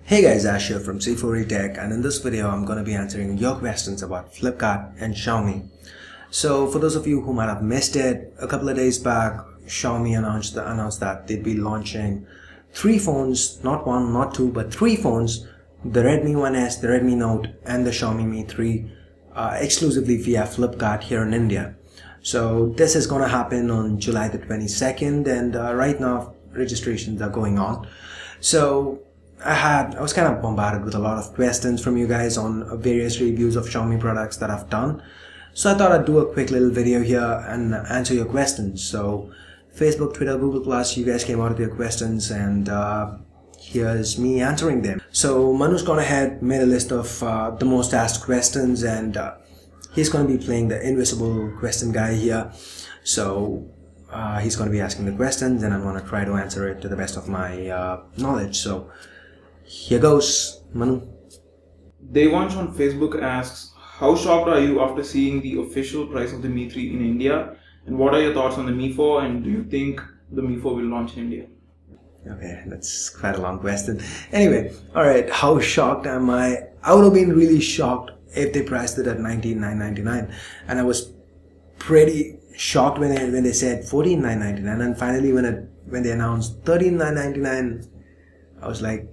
Hey guys, Ash here from C4E Tech, and in this video I'm going to be answering your questions about Flipkart and Xiaomi. So for those of you who might have missed it, a couple of days back Xiaomi announced that they'd be launching 3 phones, not 1, not 2, but 3 phones, the Redmi 1S, the Redmi Note and the Xiaomi Mi 3 exclusively via Flipkart here in India. So this is going to happen on July the 22nd, and right now registrations are going on. So I was kind of bombarded with a lot of questions from you guys on various reviews of Xiaomi products that I've done. So I thought I'd do a quick little video here and answer your questions. So Facebook, Twitter, Google+, you guys came out with your questions, and here's me answering them. So Manu's gone ahead, made a list of the most asked questions, and he's going to be playing the invisible question guy here. So he's going to be asking the questions, and I'm going to try to answer it to the best of my knowledge. So here goes, Manu. Devansh on Facebook asks, how shocked are you after seeing the official price of the Mi 3 in India? And what are your thoughts on the Mi 4? And do you think the Mi 4 will launch in India? Okay, that's quite a long question. Anyway, alright, how shocked am I? I would have been really shocked if they priced it at $19,999. And I was pretty shocked when they said $14,999. And finally when they announced $13,999, I was like,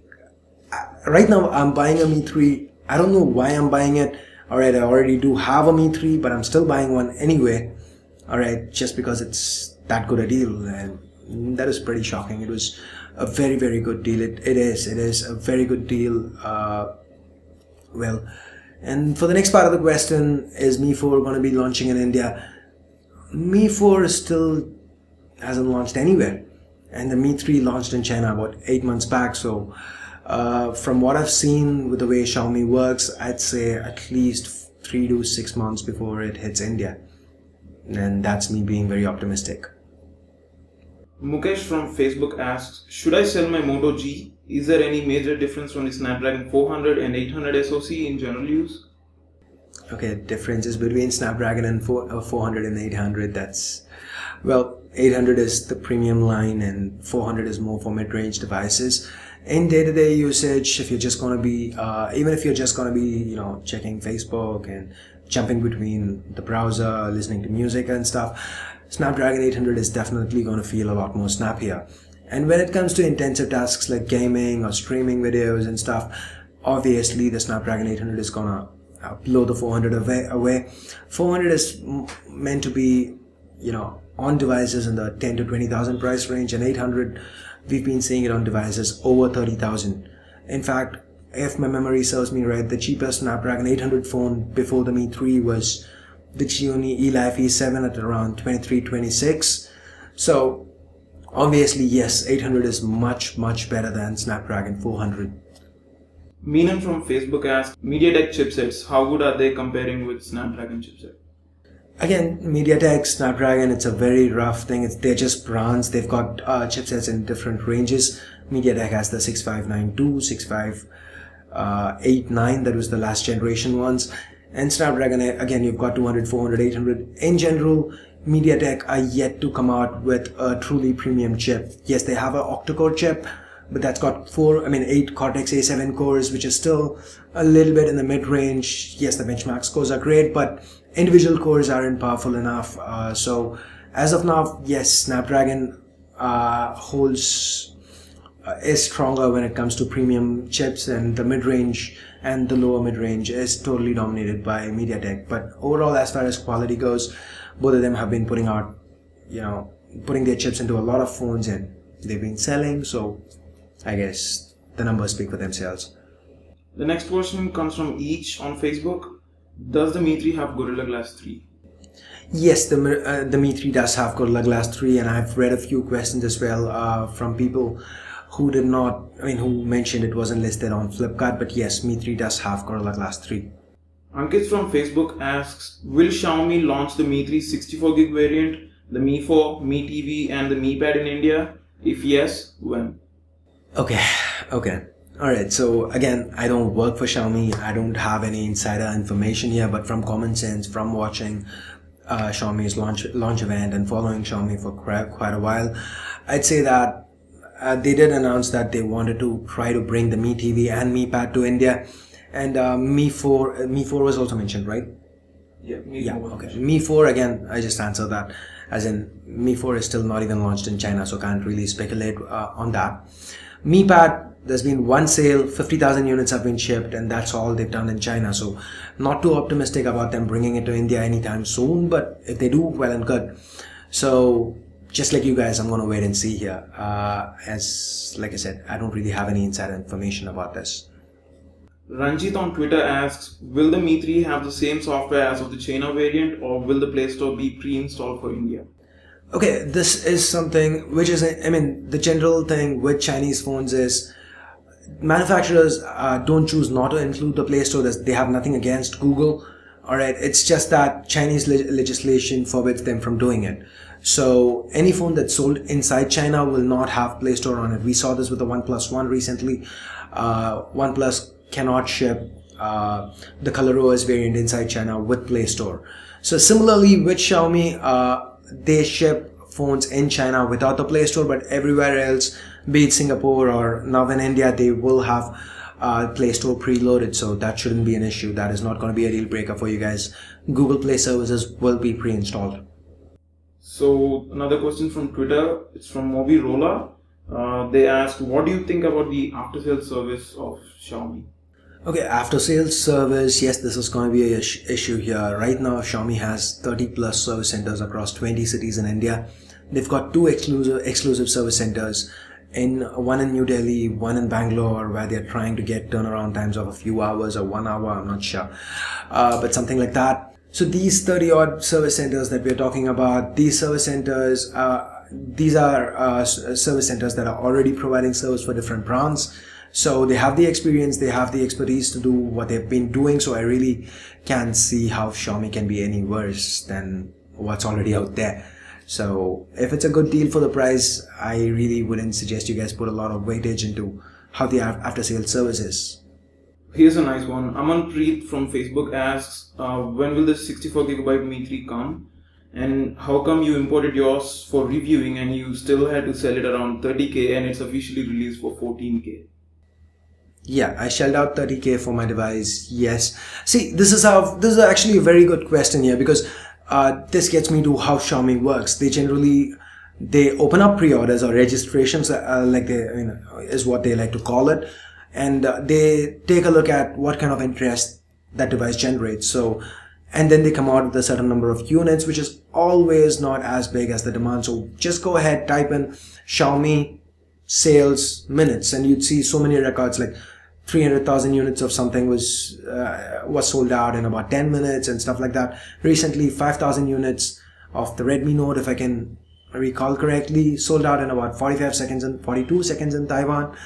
right now I'm buying a Mi 3. I don't know why I'm buying it. Alright, I already do have a Mi 3, but I'm still buying one anyway. Alright, just because it's that good a deal, and that is pretty shocking. It was a very, very good deal. It is a very good deal. Well, and for the next part of the question, is Mi 4 going to be launching in India? Mi 4 still hasn't launched anywhere, and the Mi 3 launched in China about 8 months back. So from what I've seen with the way Xiaomi works, I'd say at least 3 to 6 months before it hits India, and that's me being very optimistic. Mukesh from Facebook asks, should I sell my Moto G? Is there any major difference from the Snapdragon 400 and 800 SoC in general use? Okay, differences between Snapdragon and 400 and 800, that's, well, 800 is the premium line and 400 is more for mid-range devices. In day-to-day usage, if you're just going to be, even if you're just going to be, checking Facebook and jumping between the browser, listening to music and stuff, Snapdragon 800 is definitely going to feel a lot more snappier. And when it comes to intensive tasks like gaming or streaming videos and stuff, obviously the Snapdragon 800 is going to blow the 400 away. 400 is meant to be, on devices in the 10 to 20,000 price range, and 800, we've been seeing it on devices over 30,000. In fact, if my memory serves me right, the cheapest Snapdragon 800 phone before the Mi 3 was the Xiaomi eLife E7 at around 23-26. So obviously, yes, 800 is much better than Snapdragon 400. Meenan from Facebook asks, MediaTek chipsets, how good are they comparing with Snapdragon chipset? Again, MediaTek, Snapdragon, it's a very rough thing. They're just brands. They've got chipsets in different ranges. MediaTek has the 6592, 6589, that was the last generation ones. And Snapdragon, again, you've got 200, 400, 800. In general, MediaTek are yet to come out with a truly premium chip. Yes, they have an octa-core chip, but that's got 8 Cortex A7 cores, which is still a little bit in the mid-range. Yes, the benchmark scores are great, but individual cores aren't powerful enough. So as of now, yes, Snapdragon is stronger when it comes to premium chips, and the mid-range and the lower mid-range is totally dominated by MediaTek. But overall, as far as quality goes, both of them have been putting out, putting their chips into a lot of phones, and they've been selling. So I guess the numbers speak for themselves. The next question comes from Each on Facebook. Does the Mi 3 have Gorilla Glass 3? Yes, the Mi 3 does have Gorilla Glass 3, and I've read a few questions as well from people who did not, who mentioned it wasn't listed on Flipkart, but yes, Mi 3 does have Gorilla Glass 3. Ankit from Facebook asks, will Xiaomi launch the Mi 3 64GB variant, the Mi 4, MiTV and the MiPad in India? If yes, when? Okay. Alright, so again, I don't work for Xiaomi. I don't have any insider information here, but from common sense, from watching Xiaomi's launch event and following Xiaomi for quite a while, I'd say that they did announce that they wanted to try to bring the MiTV and MiPad to India, and Mi 4 was also mentioned, right? Yeah, okay. Mi 4, again, I just answered that, as in Mi 4 is still not even launched in China, so can't really speculate on that. MiPad, there's been one sale, 50,000 units have been shipped, and that's all they've done in China. So not too optimistic about them bringing it to India anytime soon, but if they do, well and good. So just like you guys, I'm going to wait and see here. As like I said, I don't really have any inside information about this. Ranjit on Twitter asks, will the Mi 3 have the same software as of the China variant, or will the Play Store be pre-installed for India? Okay, this is something which is, I mean, the general thing with Chinese phones is manufacturers don't choose not to include the Play Store. They have nothing against Google. Alright, it's just that Chinese legislation forbids them from doing it. So any phone that's sold inside China will not have Play Store on it. We saw this with the OnePlus One recently. OnePlus cannot ship the ColorOS variant inside China with Play Store. So similarly with Xiaomi, they ship phones in China without the Play Store, but everywhere else, be it Singapore or now in India, they will have Play Store preloaded, so that shouldn't be an issue. That is not going to be a deal breaker for you guys. Google Play services will be pre-installed. So another question from Twitter, it's from Moby Rolla. They asked, what do you think about the after-sales service of Xiaomi? Okay, after-sales service, yes, this is going to be an issue here. Right now, Xiaomi has 30 plus service centers across 20 cities in India. They've got two exclusive service centers, one in New Delhi, one in Bangalore, where they're trying to get turnaround times of a few hours or 1 hour, I'm not sure, but something like that. So these 30 odd service centers that we're talking about, these service centers, these are service centers that are already providing service for different brands. So they have the experience, they have the expertise to do what they've been doing. So I really can't see how Xiaomi can be any worse than what's already out there. So if it's a good deal for the price, I really wouldn't suggest you guys put a lot of weightage into how the after-sales service is. Here's a nice one. Amanpreet from Facebook asks, when will the 64GB Mi 3 come? And how come you imported yours for reviewing and you still had to sell it around 30k and it's officially released for 14k? Yeah, I shelled out 30k for my device. Yes. See, this is actually a very good question here, because this gets me to how Xiaomi works. They open up pre-orders or registrations, is what they like to call it, and they take a look at what kind of interest that device generates. So, and then they come out with a certain number of units, which is always not as big as the demand. So just go ahead, type in Xiaomi sales minutes, and you'd see so many records, like 300,000 units of something was sold out in about 10 minutes and stuff like that. Recently, 5,000 units of the Redmi Note, if I can recall correctly, sold out in about 45 seconds and 42 seconds in Taiwan.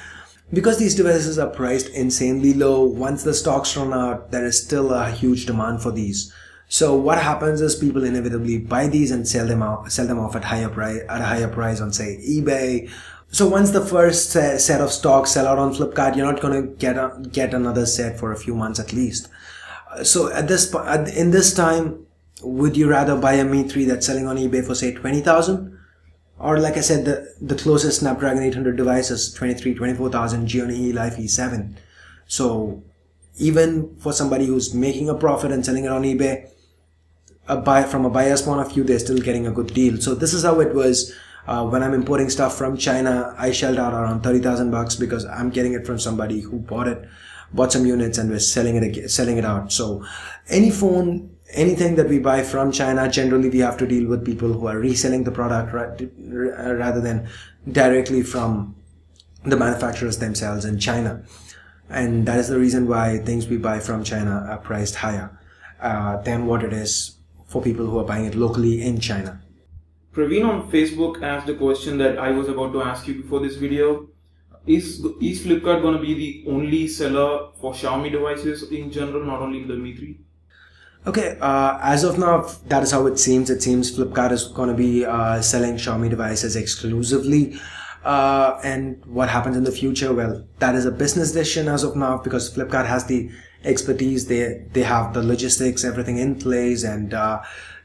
Because these devices are priced insanely low, once the stocks run out, there is still a huge demand for these. So what happens is people inevitably buy these and sell them off at a higher price on, say, eBay. So once the first set of stocks sell out on Flipkart, you're not going to get another set for a few months at least. So in this time, would you rather buy a Mi 3 that's selling on eBay for, say, 20,000? Or like I said, the closest Snapdragon 800 device is 24,000 Xiaomi Life E7. So even for somebody who's making a profit and selling it on eBay, from a buyer's point of view, they're still getting a good deal. So this is how it was. When I'm importing stuff from China, I shelled out around 30,000 bucks because I'm getting it from somebody who bought some units and was selling it out. So anything that we buy from China, generally we have to deal with people who are reselling the product rather than directly from the manufacturers themselves in China. And that is the reason why things we buy from China are priced higher than what it is for people who are buying it locally in China. Praveen on Facebook asked a question that I was about to ask you before this video. Is Flipkart going to be the only seller for Xiaomi devices in general, not only the Mi 3? Okay, as of now, that is how it seems. It seems Flipkart is going to be selling Xiaomi devices exclusively. And what happens in the future? Well, that is a business decision as of now, because Flipkart has the expertise. They have the logistics, everything in place, and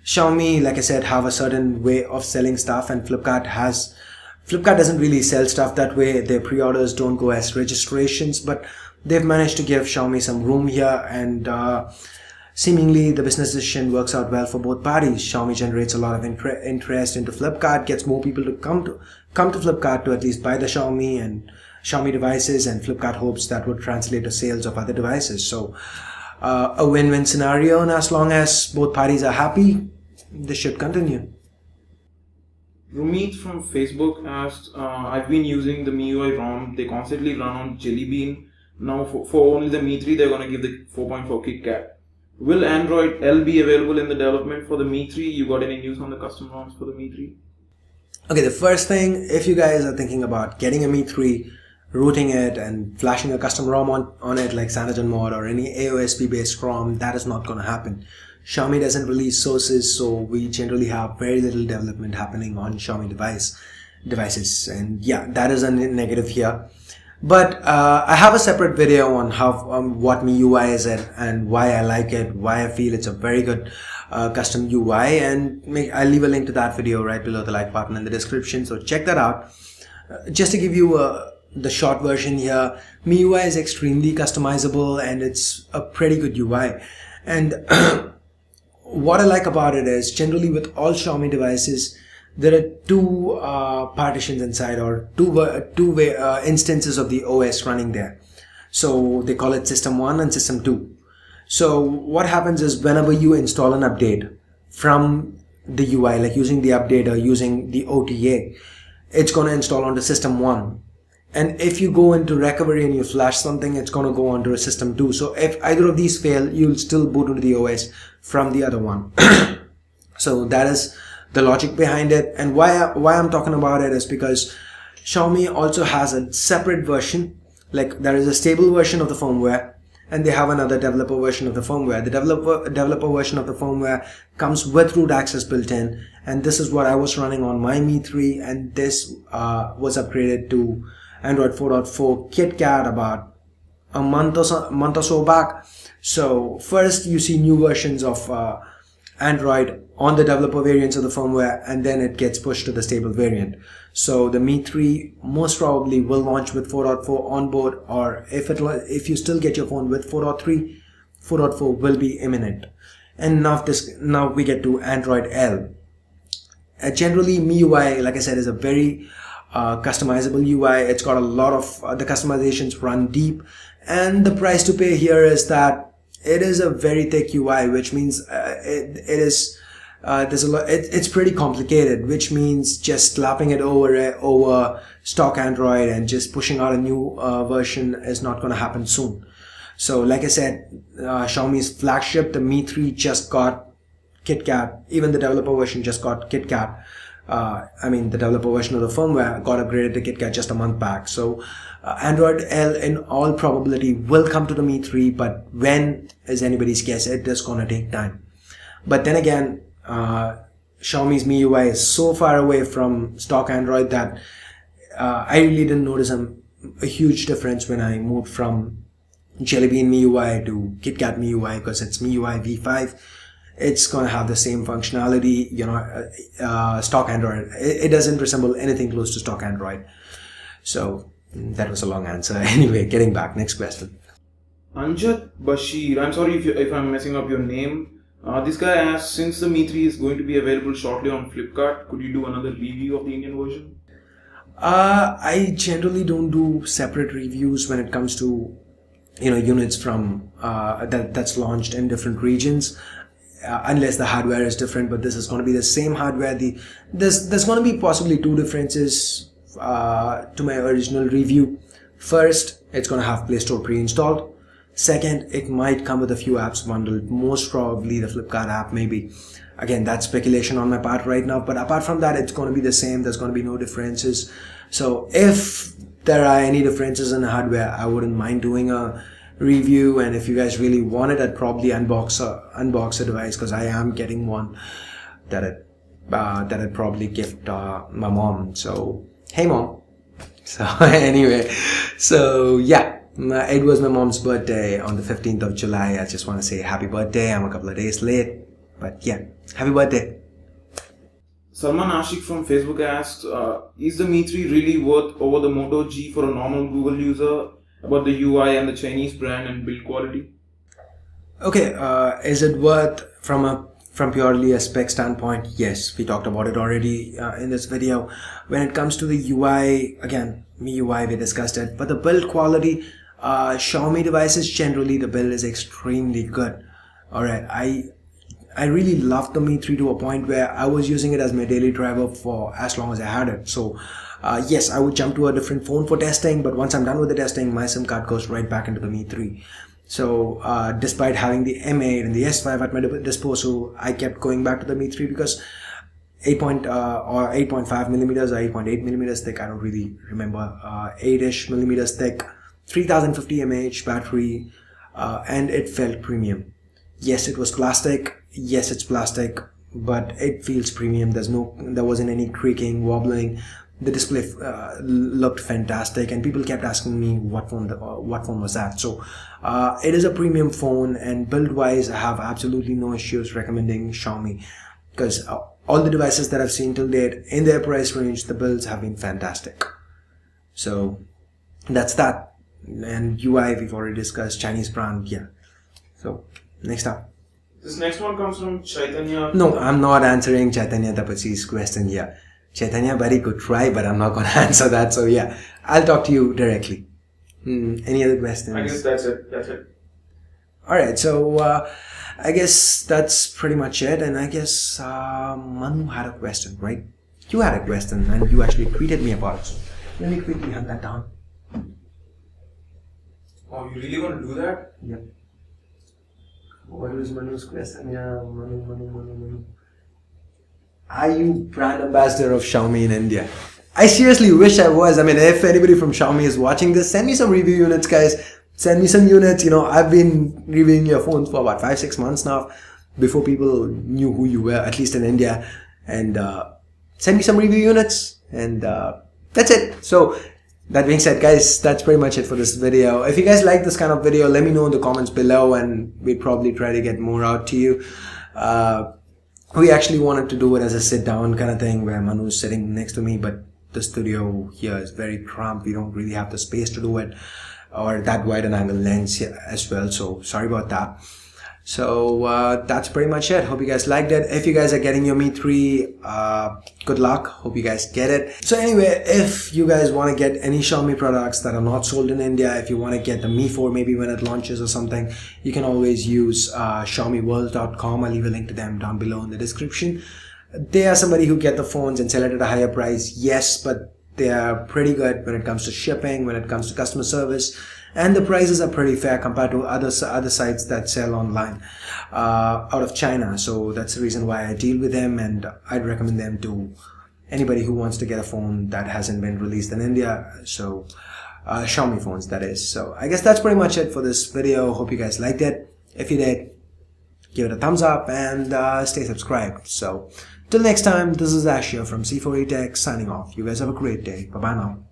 Xiaomi, like I said, have a certain way of selling stuff, and Flipkart has Flipkart doesn't really sell stuff that way. Their pre-orders don't go as registrations, but they've managed to give Xiaomi some room here, and seemingly the business decision works out well for both parties. Xiaomi generates a lot of interest into Flipkart, gets more people to come to Flipkart to at least buy the Xiaomi devices, and Flipkart hopes that would translate to sales of other devices. So a win-win scenario, and as long as both parties are happy, this should continue. Rumit from Facebook asked, I've been using the MIUI ROM. They constantly run on Jelly Bean. Now for only the Mi 3, they're going to give the 4.4 KitKat. Will Android L be available in the development for the Mi 3? You got any news on the custom ROMs for the Mi 3? Okay, the first thing, if you guys are thinking about getting a Mi 3, rooting it and flashing a custom ROM on it like CyanogenMod or any AOSP based ROM, that is not going to happen. Xiaomi doesn't release sources, so we generally have very little development happening on Xiaomi devices, and yeah, that is a negative here. But I have a separate video on how what MIUI is and why I like it, why I feel it's a very good custom UI, and I'll leave a link to that video right below the like button in the description, so check that out. Just to give you the short version here, MIUI is extremely customizable and it's a pretty good UI. And what I like about it is, generally with all Xiaomi devices, there are two partitions inside, or two instances of the OS running there. So they call it System 1 and System 2. So what happens is, whenever you install an update from the UI, like using the update or using the OTA, it's going to install onto System 1. And if you go into recovery and you flash something, it's going to go onto a System 2. So if either of these fail, you'll still boot into the OS from the other one. So that is the logic behind it. And why I'm talking about it is because Xiaomi also has a separate version. Like, there is a stable version of the firmware, and they have another developer version of the firmware. The developer version of the firmware comes with root access built in, and this is what I was running on my Mi 3, and this was upgraded to Android 4.4 KitKat about a month or so back. So first you see new versions of Android on the developer variants of the firmware, and then it gets pushed to the stable variant. So the Mi 3 most probably will launch with 4.4 on board, or if you still get your phone with 4.3, 4.4 will be imminent. And now we get to Android L. Generally, MIUI, like I said, is a very customizable UI. It's got a lot of the customizations run deep, and the price to pay here is that it is a very thick UI, which means it's pretty complicated, which means just slapping it over stock Android and just pushing out a new version is not going to happen soon. So like I said, Xiaomi's flagship, the Mi 3, just got KitKat. Even the developer version just got KitKat. The developer version of the firmware got upgraded to KitKat just a month back. So Android L in all probability will come to the Mi 3, but when is anybody's guess. It is going to take time. But then again, Xiaomi's MIUI is so far away from stock Android that I really didn't notice a huge difference when I moved from Jelly Bean MIUI to KitKat MIUI, because it's MIUI V5. It's going to have the same functionality, stock Android. It doesn't resemble anything close to stock Android. So that was a long answer. Anyway, getting back, next question. Anjat Bashir, I'm sorry if I'm messing up your name. This guy asked, since the Mi 3 is going to be available shortly on Flipkart, could you do another review of the Indian version? I generally don't do separate reviews when it comes to units from that's launched in different regions. Unless the hardware is different, but this is going to be the same hardware. There's going to be possibly two differences to my original review. First, it's going to have Play Store pre-installed. Second, it might come with a few apps bundled, most probably the Flipkart app maybe. Again, that's speculation on my part right now, but apart from that, it's going to be the same. There's going to be no differences. So if there are any differences in the hardware, I wouldn't mind doing a review, and if you guys really want it, I'd probably unbox a device, because I am getting one that I'd probably gift my mom. So hey mom. So anyway, so yeah, it was my mom's birthday on the 15th of July. I just want to say happy birthday. I'm a couple of days late, but yeah, happy birthday. Salman Ashik from Facebook asks, is the Mi 3 really worth over the Moto G for a normal Google user? About the UI and the Chinese brand and build quality? Okay, is it worth from purely a spec standpoint? Yes, we talked about it already in this video. When it comes to the UI, again, MIUI, we discussed it, but the build quality, Xiaomi devices generally, the build is extremely good. Alright, I really loved the Mi 3 to a point where I was using it as my daily driver for as long as I had it. So yes, I would jump to a different phone for testing, but once I'm done with the testing, my SIM card goes right back into the Mi 3. So despite having the M8 and the S5 at my disposal, I kept going back to the Mi 3 because 8.5 millimeters or 8.8 millimeters thick, I don't really remember, 8ish millimeters thick, 3050 mAh battery, and it felt premium. Yes, it was plastic. Yes, it's plastic, but it feels premium. There wasn't any creaking, wobbling. The display looked fantastic, and people kept asking me what phone was that. So it is a premium phone, and build wise I have absolutely no issues recommending Xiaomi, because all the devices that I've seen till date in their price range, the builds have been fantastic. So that's that. And UI we've already discussed, Chinese brand, yeah. So next up. This next one comes from Chaitanya. No, I'm not answering Chaitanya Tapasi's question here. Chaitanya, very good try, but I'm not going to answer that. So yeah, I'll talk to you directly. Any other questions? I guess that's it. Alright, so I guess that's pretty much it. And I guess Manu had a question, right? You had a question and you actually tweeted me about it. Let me quickly hunt that down. Oh, you really want to do that? Yeah. What was Manu's question? Yeah, Manu. Are you brand ambassador of Xiaomi in India? I seriously wish I was. I mean, if anybody from Xiaomi is watching this, send me some review units, guys. Send me some units. You know, I've been reviewing your phones for about 5-6 months now, before people knew who you were, at least in India. And send me some review units, and that's it. So that being said, guys, that's pretty much it for this video. If you guys like this kind of video, let me know in the comments below, and we'll probably try to get more out to you. We actually wanted to do it as a sit down kind of thing where Manu is sitting next to me, but the studio here is very cramped. We don't really have the space to do it, or that wide an angle lens here as well. So sorry about that. So that's pretty much it. Hope you guys liked it. If you guys are getting your Mi 3, good luck. Hope you guys get it. So anyway, if you guys want to get any Xiaomi products that are not sold in India, if you want to get the Mi 4 maybe when it launches or something, you can always use XiaomiWorks.com. I'll leave a link to them down below in the description. They are somebody who get the phones and sell it at a higher price, yes, but they are pretty good when it comes to shipping, when it comes to customer service, and the prices are pretty fair compared to other sites that sell online out of China. So that's the reason why I deal with them, and I'd recommend them to anybody who wants to get a phone that hasn't been released in India. So Xiaomi phones, that is. So I guess that's pretty much it for this video. Hope you guys liked it. If you did, give it a thumbs up and stay subscribed. So till next time, this is Ash here from C4E Tech signing off. You guys have a great day. Bye bye now.